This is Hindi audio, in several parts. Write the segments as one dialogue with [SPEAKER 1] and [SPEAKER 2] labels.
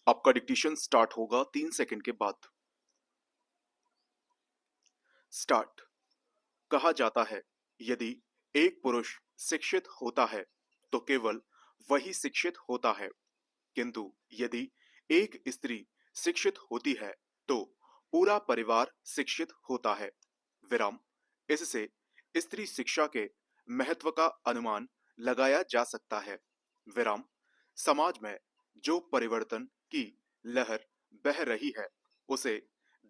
[SPEAKER 1] आपका डिक्टेशन स्टार्ट होगा 3 सेकंड के बाद। स्टार्ट। कहा जाता है, यदि एक पुरुष शिक्षित होता है तो केवल वही शिक्षित होता है, किंतु यदि एक स्त्री शिक्षित होती है तो पूरा परिवार शिक्षित होता है। विराम। इससे स्त्री शिक्षा के महत्व का अनुमान लगाया जा सकता है। विराम। समाज में जो परिवर्तन की लहर बह रही है उसे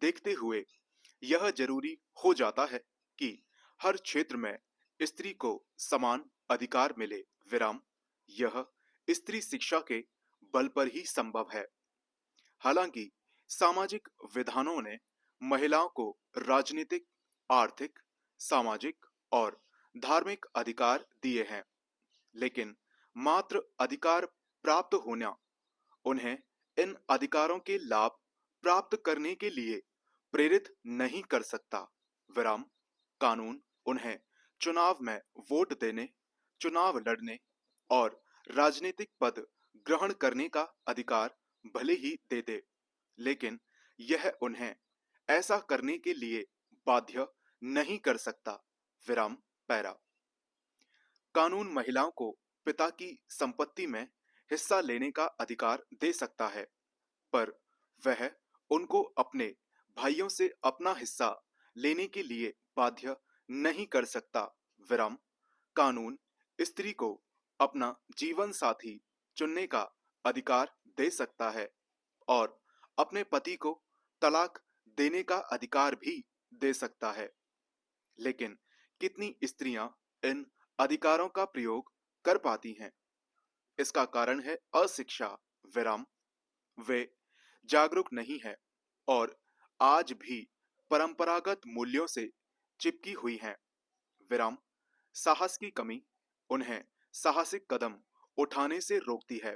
[SPEAKER 1] देखते हुए यह जरूरी हो जाता है कि हर क्षेत्र में स्त्री को समान अधिकार मिले। विराम। यह स्त्री शिक्षा के बल पर ही संभव है। हालांकि सामाजिक विधानों ने महिलाओं को राजनीतिक, आर्थिक, सामाजिक और धार्मिक अधिकार दिए हैं, लेकिन मात्र अधिकार प्राप्त होना उन्हें इन अधिकारों के लाभ प्राप्त करने के लिए प्रेरित नहीं कर सकता। विराम। कानून उन्हें चुनाव में वोट देने, चुनाव लड़ने और राजनीतिक पद ग्रहण करने का अधिकार भले ही दे दे, लेकिन यह उन्हें ऐसा करने के लिए बाध्य नहीं कर सकता। विराम। पैरा। कानून महिलाओं को पिता की संपत्ति में हिस्सा लेने का अधिकार दे सकता है, पर वह उनको अपने भाइयों से अपना हिस्सा लेने के लिए बाध्य नहीं कर सकता। विराम। कानून स्त्री को अपना जीवन साथी चुनने का अधिकार दे सकता है और अपने पति को तलाक देने का अधिकार भी दे सकता है, लेकिन कितनी स्त्रियां इन अधिकारों का प्रयोग कर पाती हैं? इसका कारण है अशिक्षा। विराम। वे जागरूक नहीं है और आज भी परंपरागत मूल्यों से चिपकी हुई हैं। विराम। साहस की कमी उन्हें साहसिक कदम उठाने से रोकती है,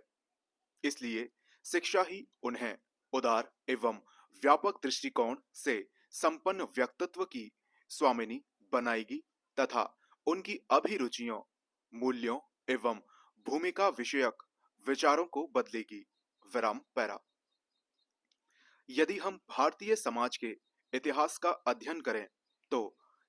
[SPEAKER 1] इसलिए शिक्षा ही उन्हें उदार एवं व्यापक दृष्टिकोण से संपन्न व्यक्तित्व की स्वामिनी बनाएगी तथा उनकी अभिरुचियों, मूल्यों एवं भूमिका विषयक विचारों को बदलेगी। विराम। पैरा। यदि हम भारतीय समाज के इतिहास का अध्ययन करें तो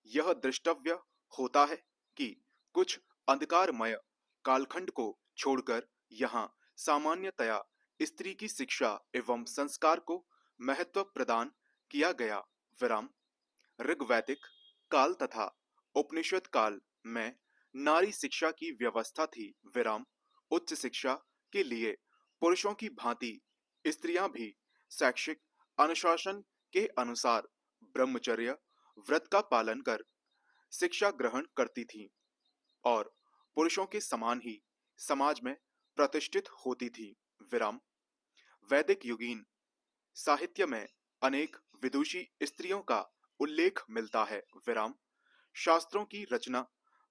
[SPEAKER 1] यह दृष्टव्य होता है कि कुछ अंधकारमय कालखंड को छोड़कर यहाँ सामान्यतया स्त्री की शिक्षा एवं संस्कार को महत्व प्रदान किया गया। विराम। ऋग्वैदिक काल तथा उपनिषद काल में नारी शिक्षा की व्यवस्था थी। विराम। उच्च शिक्षा के लिए पुरुषों की भांति स्त्रियां भी शैक्षिक अनुशासन के अनुसार ब्रह्मचर्य व्रत का पालन कर शिक्षा ग्रहण करती थीं और पुरुषों के समान ही समाज में प्रतिष्ठित होती थी। विराम। वैदिक युगीन साहित्य में अनेक विदुषी स्त्रियों का उल्लेख मिलता है। विराम। शास्त्रों की रचना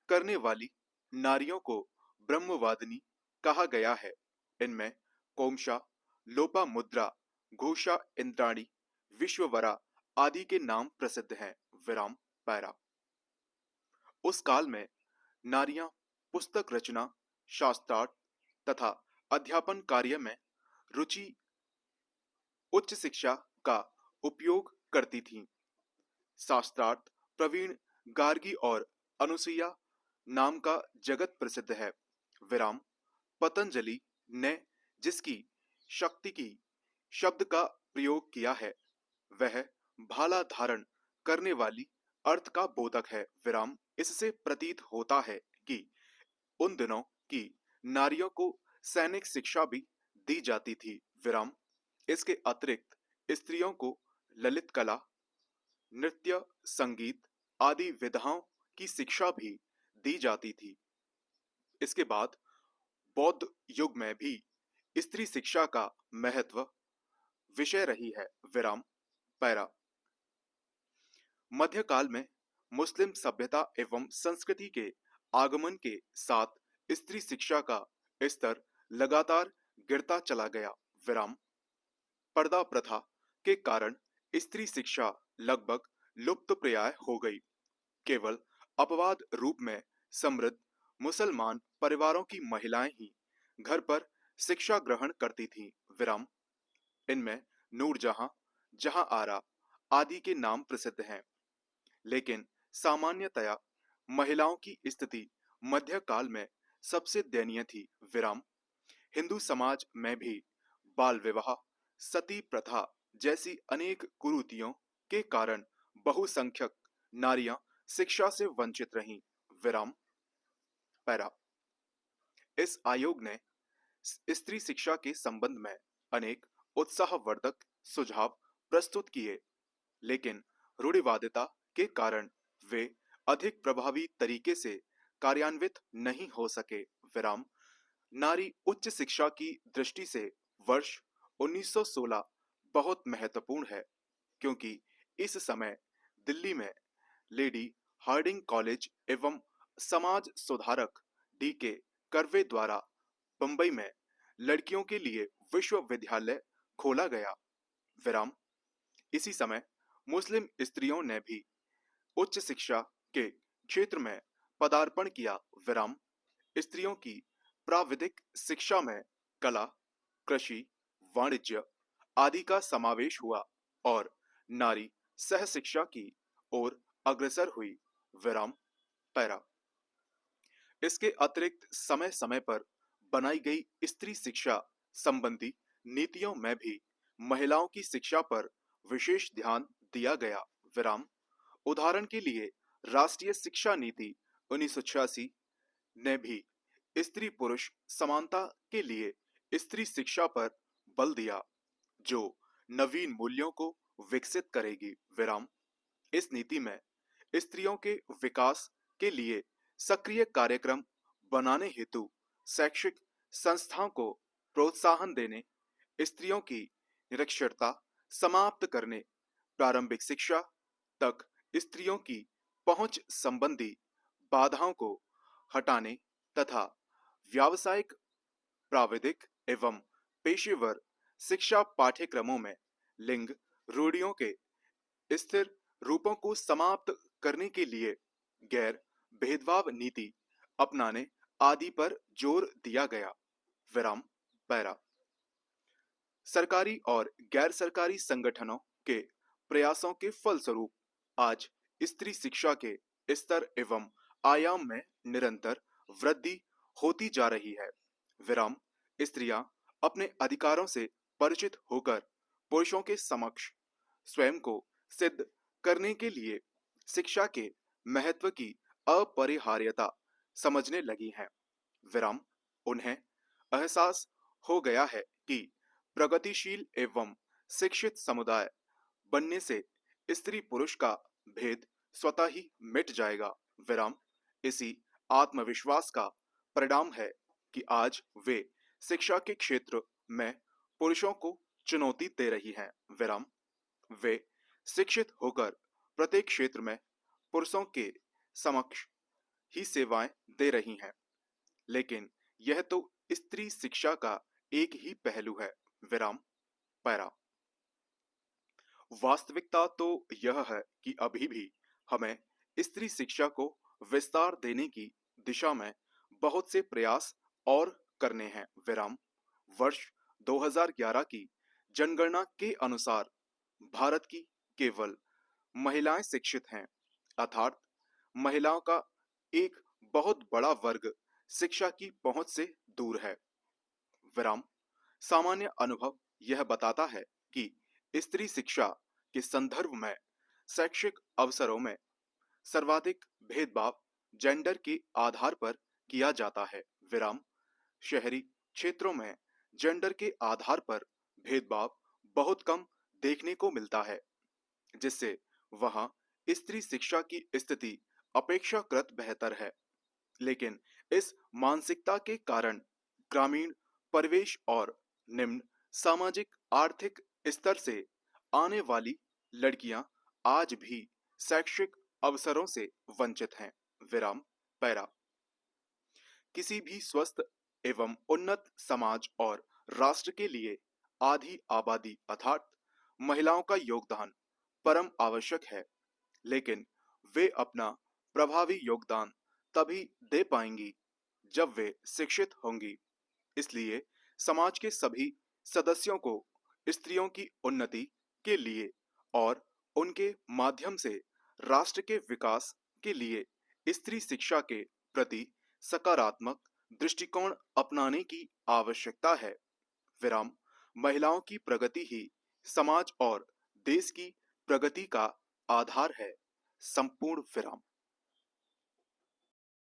[SPEAKER 1] करने वाली नारियों को ब्रह्मवादिनी कहा गया है। इनमें कोमशा, लोपामुद्रा, घोषा, इंद्राणी, विश्ववरा आदि के नाम प्रसिद्ध हैं। विराम। पैरा। उस काल में नारियां पुस्तक रचना, शास्त्रार्थ तथा अध्यापन कार्य में रुचि, उच्च शिक्षा का उपयोग करती थीं। शास्त्रार्थ प्रवीण गार्गी और अनुसुईया नाम का जगत प्रसिद्ध है। विराम। पतंजलि ने जिसकी शक्ति की शब्द का प्रयोग किया है वह भाला धारण करने वाली अर्थ का बोधक है। विराम। इससे प्रतीत होता है कि उन दिनों की नारियों को सैनिक शिक्षा भी दी जाती थी। विराम। इसके अतिरिक्त स्त्रियों को ललित कला, नृत्य, संगीत आदि विधाओं की शिक्षा भी दी जाती थी। इसके बाद बौद्ध युग में भी स्त्री शिक्षा का महत्व विषय रही है। विराम। पैरा। मध्यकाल में मुस्लिम सभ्यता एवं संस्कृति के आगमन के साथ स्त्री शिक्षा का स्तर लगातार गिरता चला गया। विराम। पर्दा प्रथा के कारण स्त्री शिक्षा लगभग लुप्तप्राय हो गई। केवल अपवाद रूप में समृद्ध मुसलमान परिवारों की महिलाएं ही घर पर शिक्षा ग्रहण करती थीं। विराम। इनमें नूरजहां, जहां आरा आदि के नाम प्रसिद्ध हैं। लेकिन सामान्यतया महिलाओं की स्थिति मध्यकाल में सबसे दयनीय थी। विराम। हिंदू समाज में भी बाल विवाह, सती प्रथा जैसी अनेक कुरीतियों के कारण बहुसंख्यक नारियां शिक्षा से वंचित रहीं। विराम। पैरा। इस आयोग ने स्त्री शिक्षा के संबंध में अनेक उत्साहवर्धक सुझाव प्रस्तुत किए, लेकिन रूढ़िवादिता के कारण वे अधिक प्रभावी तरीके से कार्यान्वित नहीं हो सके। विराम। नारी उच्च शिक्षा की दृष्टि से वर्ष 1916 बहुत महत्वपूर्ण है, क्योंकि इस समय दिल्ली में लेडी हार्डिंग कॉलेज एवं समाज सुधारक डी.के. कर्वे द्वारा बंबई में लड़कियों के लिए विश्वविद्यालय खोला गया। विराम। इसी समय मुस्लिम स्त्रियों ने भी उच्च शिक्षा के क्षेत्र में पदार्पण किया। विराम। स्त्रियों की प्राविधिक शिक्षा में कला, कृषि, वाणिज्य आदि का समावेश हुआ और नारी सह शिक्षा की ओर अग्रसर हुई। विराम। पैरा। इसके अतिरिक्त समय समय पर बनाई गई स्त्री शिक्षा संबंधी नीतियों में भी महिलाओं की शिक्षा पर विशेष ध्यान दिया गया। विराम। उदाहरण के लिए राष्ट्रीय शिक्षा नीति 1986 ने भी स्त्री पुरुष समानता के लिए स्त्री शिक्षा पर बल दिया, जो नवीन मूल्यों को विकसित करेगी। विराम। इस नीति में स्त्रियों के विकास के लिए सक्रिय कार्यक्रम बनाने हेतु शैक्षिक संस्थाओं को प्रोत्साहन देने, स्त्रियों की निरक्षरता समाप्त करने, प्रारंभिक शिक्षा तक स्त्रियों की पहुंच संबंधी बाधाओं को हटाने तथा व्यावसायिक, प्राविधिक एवं पेशेवर शिक्षा पाठ्यक्रमों में लिंग रूढ़ियों के स्थिर रूपों को समाप्त करने के लिए गैर भेदभाव नीति अपनाने आदि पर जोर दिया गया। विराम। पैरा। सरकारी और गैर सरकारी संगठनों के प्रयासों के फलस्वरूप आज स्त्री शिक्षा के स्तर एवं आयाम में निरंतर वृद्धि होती जा रही है। विराम। स्त्रियां अपने अधिकारों से परिचित होकर पुरुषों के समक्ष स्वयं को सिद्ध करने के लिए शिक्षा के महत्व की अपरिहार्यता समझने लगी हैं। विराम। उन्हें एहसास हो गया है कि प्रगतिशील एवं शिक्षित समुदाय बनने से स्त्री पुरुष का भेद स्वतः ही मिट जाएगा। विराम। इसी आत्मविश्वास का परिणाम है कि आज वे शिक्षा के क्षेत्र में पुरुषों को चुनौती दे रही हैं। विराम। वे शिक्षित होकर प्रत्येक क्षेत्र में पुरुषों के समक्ष ही सेवाएं दे रही हैं, लेकिन यह तो स्त्री शिक्षा का एक ही पहलू है। विराम। पैरा। वास्तविकता तो यह है कि अभी भी हमें स्त्री शिक्षा को विस्तार देने की दिशा में बहुत से प्रयास और करने हैं। विराम। वर्ष 2011 की जनगणना के अनुसार भारत की केवल महिलाएं शिक्षित हैं, अर्थात महिलाओं का एक बहुत बड़ा वर्ग शिक्षा की पहुंच से दूर है। विराम। सामान्य अनुभव यह बताता है कि स्त्री शिक्षा के संदर्भ में शैक्षिक अवसरों में सर्वाधिक भेदभाव जेंडर के आधार पर किया जाता है। विराम। शहरी क्षेत्रों में जेंडर के आधार पर भेदभाव बहुत कम देखने को मिलता है, जिससे वहां स्त्री शिक्षा की स्थिति अपेक्षाकृत बेहतर है। लेकिन इस मानसिकता के कारण ग्रामीण परिवेश और निम्न सामाजिक आर्थिक स्तर से आने वाली लड़कियां आज भी शैक्षिक अवसरों से वंचित हैं। विराम। पैरा। किसी भी स्वस्थ एवं उन्नत समाज और राष्ट्र के लिए आधी आबादी अर्थात महिलाओं का योगदान परम आवश्यक है, लेकिन वे अपना प्रभावी योगदान तभी दे पाएंगी जब वे शिक्षित होंगी। इसलिए समाज के सभी सदस्यों को स्त्रियों की उन्नति के लिए और उनके माध्यम से राष्ट्र के विकास के लिए स्त्री शिक्षा के प्रति सकारात्मक दृष्टिकोण अपनाने की आवश्यकता है। विराम। महिलाओं की प्रगति ही समाज और देश की प्रगति का आधार है। संपूर्ण विराम।